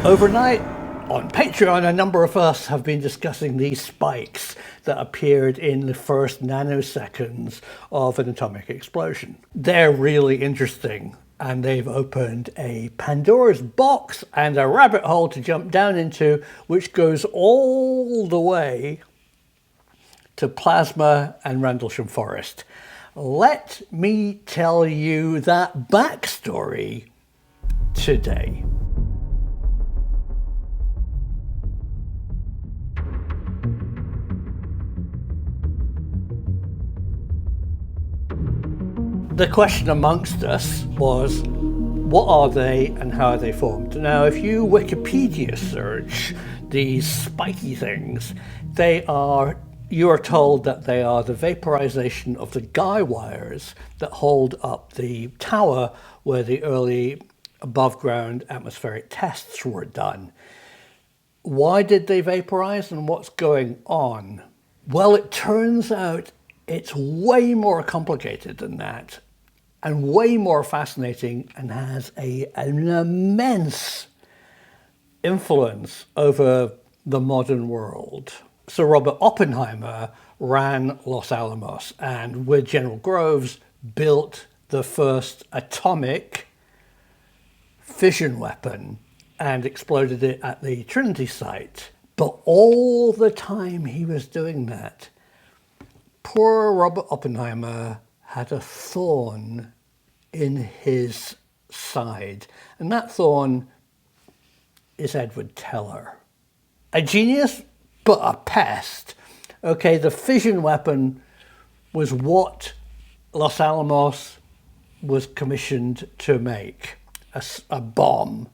Overnight, on Patreon, a number of us have been discussing these spikes that appeared in the first nanoseconds of an atomic explosion. They're really interesting, and they've opened a Pandora's box and a rabbit hole to jump down into, which goes all the way to plasma and Rendlesham Forest. Let me tell you that backstory today. The question amongst us was, what are they and how are they formed? Now, if you Wikipedia search these spiky things, you are told that they are the vaporization of the guy wires that hold up the tower where the early above ground atmospheric tests were done. Why did they vaporize and what's going on? Well, it turns out it's way more complicated than that, and way more fascinating, and has an immense influence over the modern world. Sir Robert Oppenheimer ran Los Alamos, and with General Groves built the first atomic fission weapon and exploded it at the Trinity site. But all the time he was doing that, poor Robert Oppenheimer had a thorn in his side, and that thorn is Edward Teller. A genius, but a pest. Okay, the fission weapon was what Los Alamos was commissioned to make, a bomb.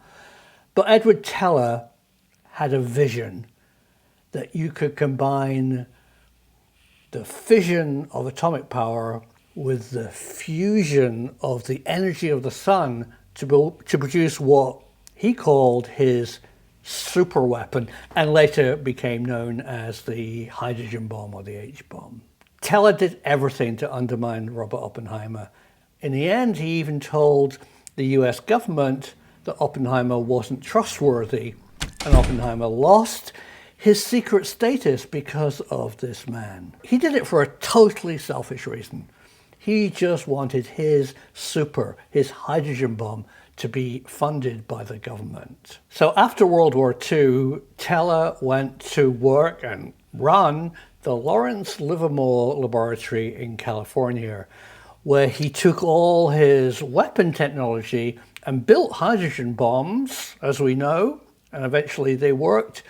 But Edward Teller had a vision that you could combine the fission of atomic power with the fusion of the energy of the sun to produce what he called his super weapon, and later became known as the hydrogen bomb or the H-bomb. Teller did everything to undermine Robert Oppenheimer. In the end, he even told the US government that Oppenheimer wasn't trustworthy, and Oppenheimer lost his secret status because of this man. He did it for a totally selfish reason. He just wanted his hydrogen bomb, to be funded by the government. So after World War II, Teller went to work and run the Lawrence Livermore Laboratory in California, where he took all his weapon technology and built hydrogen bombs, as we know, and eventually they worked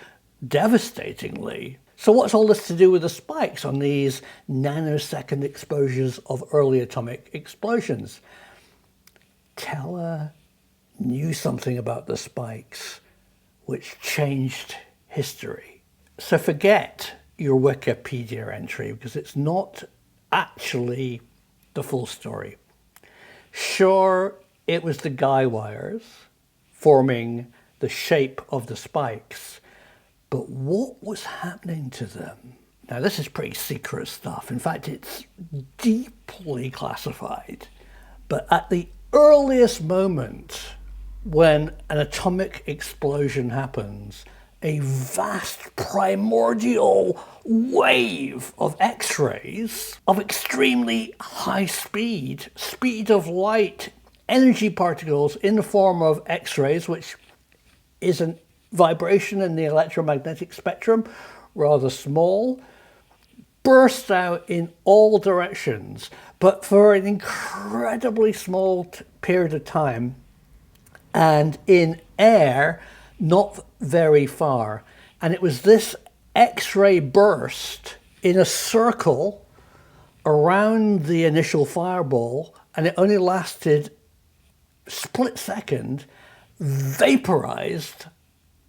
devastatingly. So what's all this to do with the spikes on these nanosecond exposures of early atomic explosions? Teller knew something about the spikes which changed history. So forget your Wikipedia entry, because it's not actually the full story. Sure, it was the guy wires forming the shape of the spikes, but what was happening to them? Now, this is pretty secret stuff. In fact, it's deeply classified. But at the earliest moment when an atomic explosion happens, a vast primordial wave of X-rays of extremely high speed of light, energy particles in the form of X-rays, which is a vibration in the electromagnetic spectrum, rather small, burst out in all directions, but for an incredibly small period of time, and in air not very far. And it was this X-ray burst in a circle around the initial fireball, and it only lasted a split second, vaporized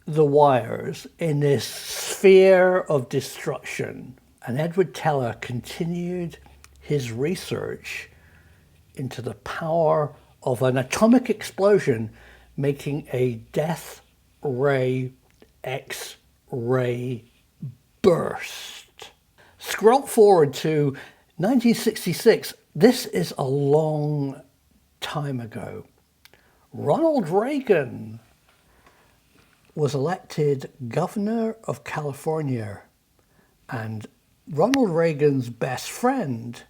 the wires in this sphere of destruction. And Edward Teller continued his research into the power of an atomic explosion making a death ray X-ray burst. Scroll forward to 1966. This is a long time ago. Ronald Reagan was elected governor of California, and Ronald Reagan's best friend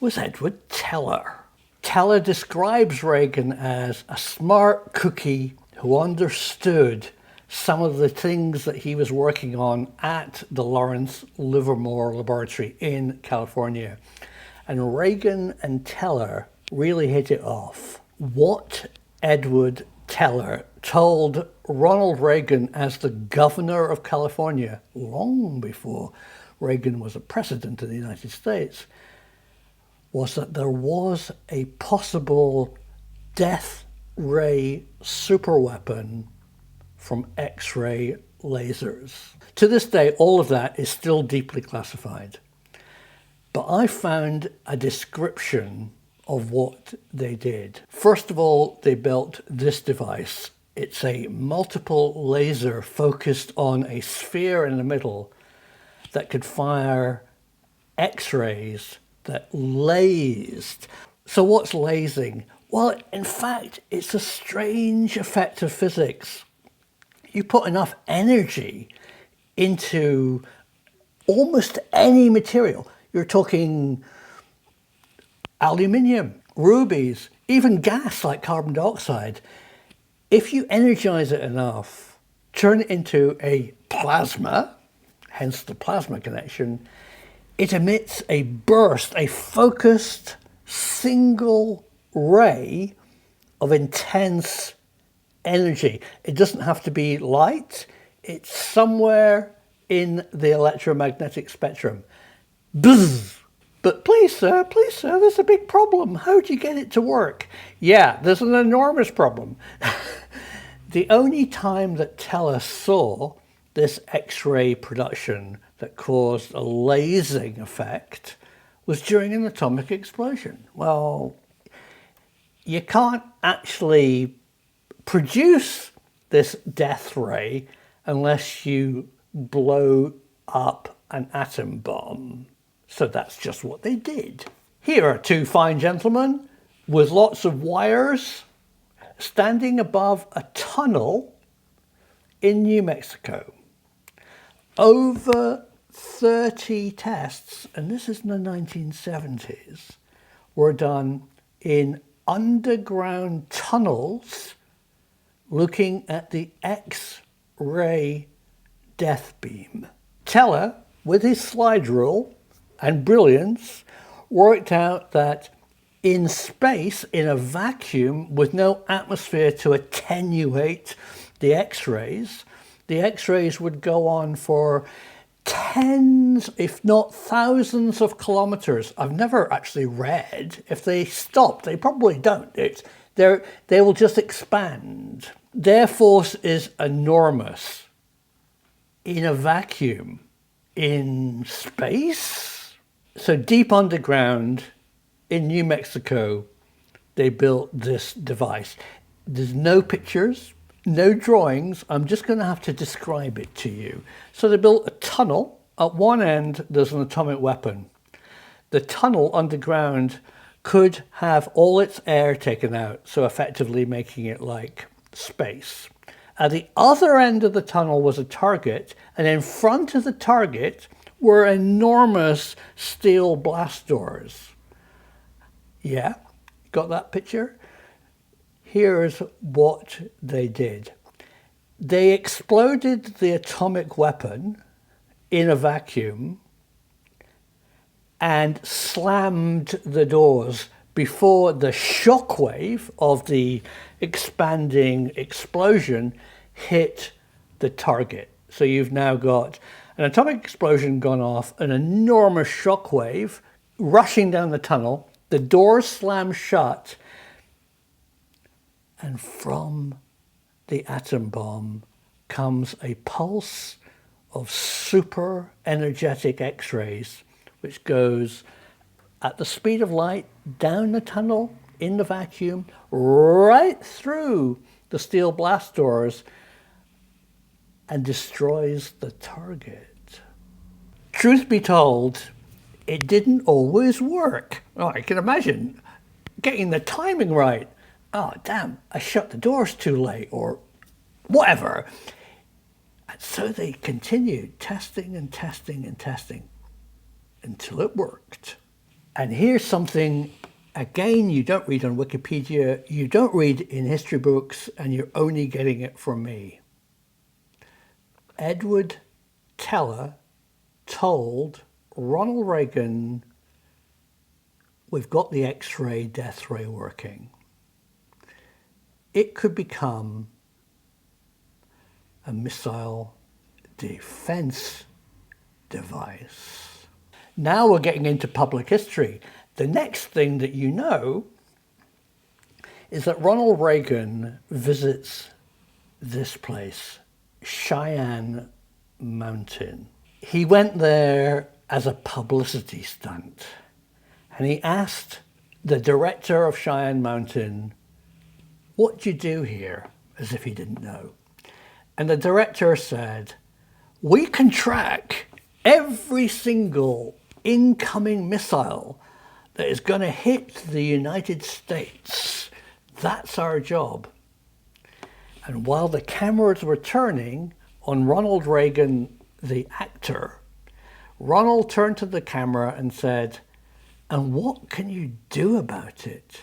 was Edward Teller. Teller describes Reagan as a smart cookie who understood some of the things that he was working on at the Lawrence Livermore Laboratory in California. And Reagan and Teller really hit it off. What Edward Teller told Ronald Reagan as the governor of California, long before Reagan was a president of the United States, was that there was a possible death ray superweapon from X-ray lasers. To this day, all of that is still deeply classified. But I found a description of what they did. First of all, they built this device. It's a multiple laser focused on a sphere in the middle that could fire X-rays that lased. So what's lasing? Well, in fact, it's a strange effect of physics. You put enough energy into almost any material. You're talking aluminium, rubies, even gas like carbon dioxide. If you energize it enough, turn it into a plasma, hence the plasma connection, it emits a burst, a focused single ray of intense energy. It doesn't have to be light. It's somewhere in the electromagnetic spectrum. Buzz! But please sir, there's a big problem. How do you get it to work? Yeah, there's an enormous problem. The only time that Teller saw this X-ray production that caused a lasing effect was during an atomic explosion. Well, you can't actually produce this death ray unless you blow up an atom bomb. So that's just what they did. Here are two fine gentlemen with lots of wires standing above a tunnel in New Mexico. Over 30 tests, and this is in the 1970s, were done in underground tunnels looking at the X-ray death beam. Teller, with his slide rule and brilliance, worked out that in space, in a vacuum with no atmosphere to attenuate the X-rays would go on for tens, if not thousands of kilometers. I've never actually read if they stop. They probably don't. They will just expand. Their force is enormous. In a vacuum, in space. So deep underground in New Mexico, they built this device. There's no pictures, no drawings. I'm just going to have to describe it to you. So they built a tunnel. At one end, there's an atomic weapon. The tunnel underground could have all its air taken out, so effectively making it like space. At the other end of the tunnel was a target, and in front of the target were enormous steel blast doors. Yeah, got that picture? Here's what they did. They exploded the atomic weapon in a vacuum and slammed the doors before the shockwave of the expanding explosion hit the target. So you've now got an atomic explosion gone off, an enormous shockwave rushing down the tunnel, the doors slam shut, and from the atom bomb comes a pulse of super energetic X-rays, which goes at the speed of light down the tunnel in the vacuum, right through the steel blast doors, and destroys the target. Truth be told, it didn't always work. Oh, I can imagine getting the timing right. Oh, damn, I shut the doors too late, or whatever. And so they continued testing and testing and testing until it worked. And here's something, again, you don't read on Wikipedia, you don't read in history books, and you're only getting it from me. Edward Teller told Ronald Reagan, we've got the X-ray death ray working. It could become a missile defense device. Now we're getting into public history. The next thing that you know is that Ronald Reagan visits this place, Cheyenne Mountain. He went there as a publicity stunt, and he asked the director of Cheyenne Mountain, what do you do here? As if he didn't know. And the director said, we can track every single incoming missile that is going to hit the United States. That's our job. And while the cameras were turning on Ronald Reagan, the actor, Ronald turned to the camera and said, and what can you do about it?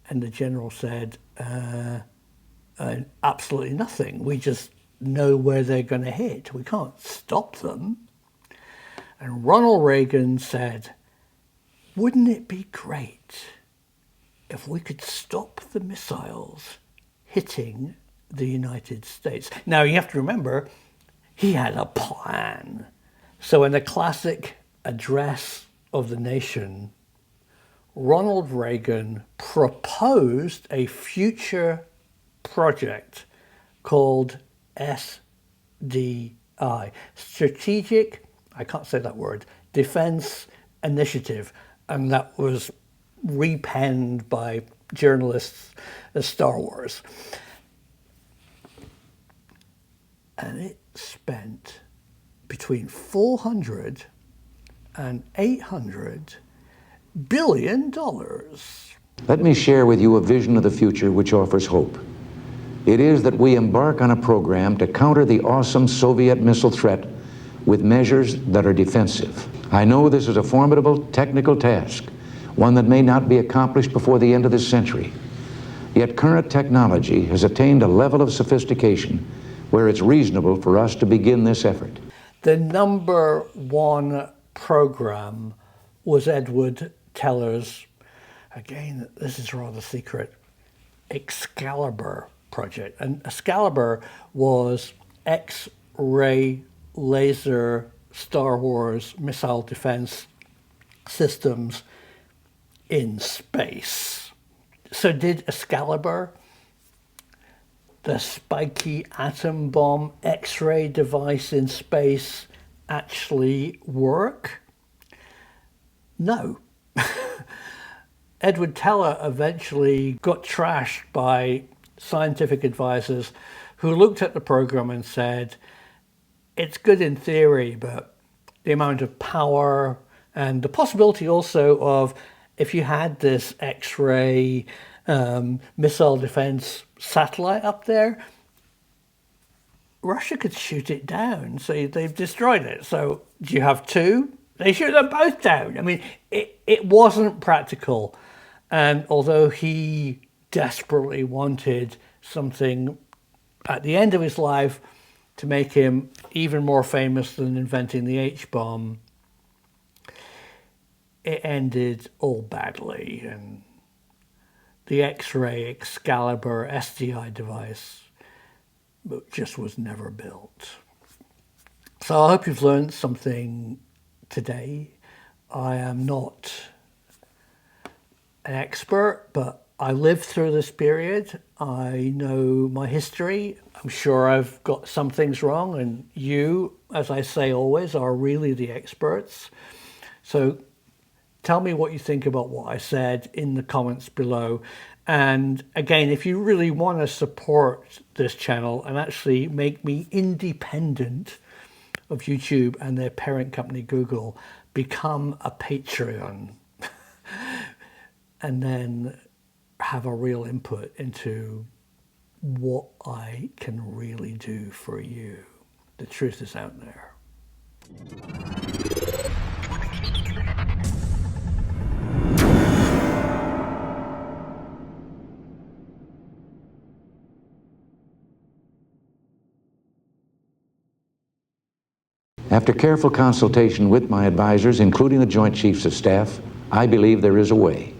And the general said, absolutely nothing. We just know where they're going to hit. We can't stop them. And Ronald Reagan said, wouldn't it be great if we could stop the missiles hitting the United States? Now, you have to remember, he had a plan. So in the classic address of the nation, Ronald Reagan proposed a future project called SDI, Strategic, I can't say that word, Defense Initiative. And that was repenned by journalists as Star Wars. And it spent between 400 and 800 billion dollars. Let me share with you a vision of the future which offers hope. It is that we embark on a program to counter the awesome Soviet missile threat with measures that are defensive. I know this is a formidable technical task, one that may not be accomplished before the end of this century. Yet current technology has attained a level of sophistication where it's reasonable for us to begin this effort. The number one program was Edward Teller's, again, this is rather secret, Excalibur project. And Excalibur was X-ray laser Star Wars missile defense systems in space. So did Excalibur, the spiky atom bomb X-ray device in space, actually work? No. Edward Teller eventually got trashed by scientific advisors who looked at the program and said, it's good in theory, but the amount of power and the possibility also of, if you had this X-ray missile defense satellite up there, Russia could shoot it down. So they've destroyed it. So do you have two? They shoot them both down. I mean, it wasn't practical. And although he desperately wanted something at the end of his life to make him even more famous than inventing the H-bomb, it ended all badly. And the X-ray Excalibur SDI device just was never built. So I hope you've learned something today. I am not an expert, but I lived through this period. I know my history. I'm sure I've got some things wrong, and you, as I say always, are really the experts. So tell me what you think about what I said in the comments below. And again, if you really want to support this channel and actually make me independent of YouTube and their parent company Google, become a Patreon and then have a real input into what I can really do for you. The truth is out there. After careful consultation with my advisors, including the Joint Chiefs of Staff, I believe there is a way.